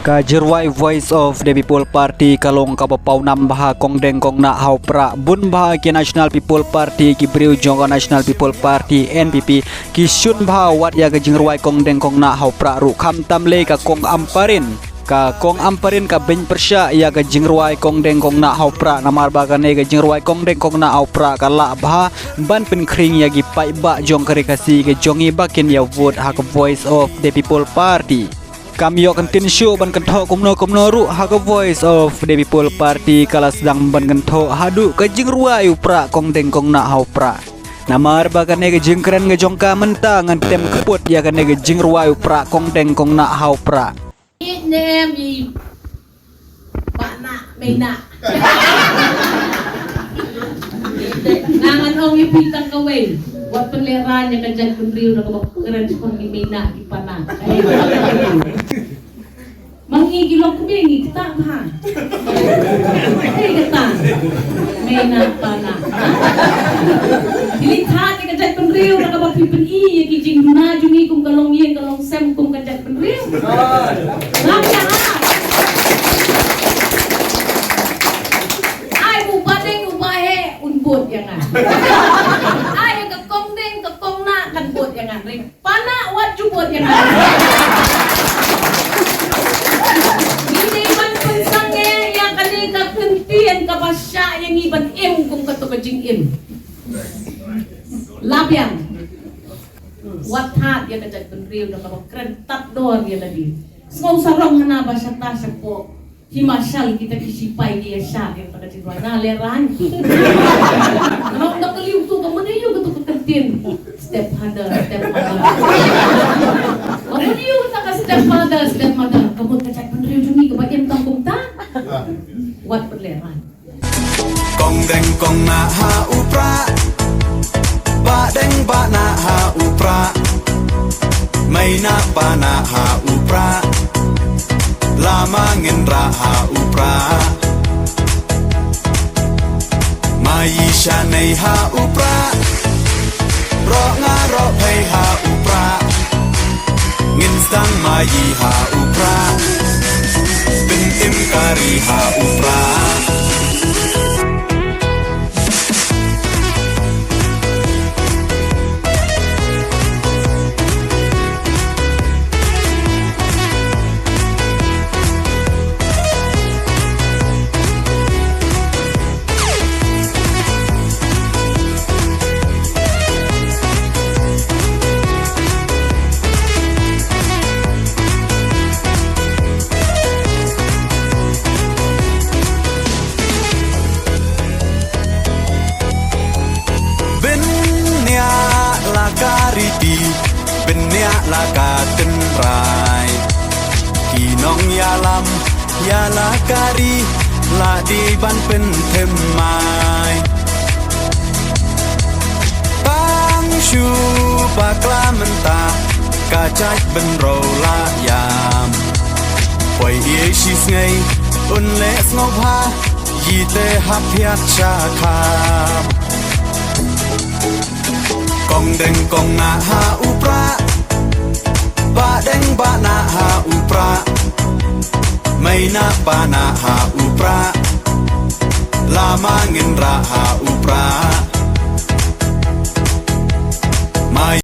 Kajerwai Voice of the People Party kalong kapapau nambah kong deng kong nak hau pra bun bah ki National People Party ki Briu Jongga National People Party NPP ki syun bah wat ya kajerwai kong deng kong nak hau pra ru kham tamle ka kong amparin ka ben persya ya kajerwai kong deng kong nak hau pra namar bagane kajerwai kong deng kong nak hau pra kala bah ban pen kring ya gi pai ba jong kare kasi ke jongi bakin ya vote hak Voice of the People Party. Kami akan show ban kentok kumno ru hak Voice of the People Party kala sedang ban kentok hadu kajing ruai upra kong deng kong nak hau pra. Namar bagane kajing keren ngejongka mentang ngan tem keput ya kane kajing ruai upra kong deng kong nak hau pra. Nem yi pak nak me nak. Nangan ong ipitang kawin. Buat penleranya kajang kendriu nak keren kong imena di panah. Mangi gilok kubengi kita ha. Kita mena panah. Dilihat ni kajang kendriu nak pipen i kijing guna juni kum kalong yen kalong sem kum kajang kendriu. Ngapya ha. Ai bu badeng ubahe unbut yang ah. Pana wat jubot yang ada. Ini ban pensange yang kali kentian kapasya yang iban im kung kato kajing im. Labyang. Wat hat yang kajag penriu na kapag krentat doar yang lagi. Semua sarong hanaba siya tasya po. Himasyal kita kisipay dia siya yang pada ciduan na leran. Nang nakaliw to kamanayo kato kakantin. Stepmother. Kamu niyo ka stepmother. Kamu kacak penriu jumi kebagian kampung ta? Wat perleran. Kong deng kong na ha upra, ba deng ba na ha upra, may na pa na ha upra, lamangin ra ha upra, may siya nay ha upra. Ro nga ro pay ha upra nginstang mayi ha upra Bintim kari ha upra kariti benyak laka tenrai kinong yalam yala kari la di ban pen temai bang shu bakla menta kacak benro la yam poi ye shis ngai un le snop ha yite hapiat chakam Kong deng kong na ha upra, ba deng ba na ha upra, may na pa na ha upra, lamangin ra ha upra.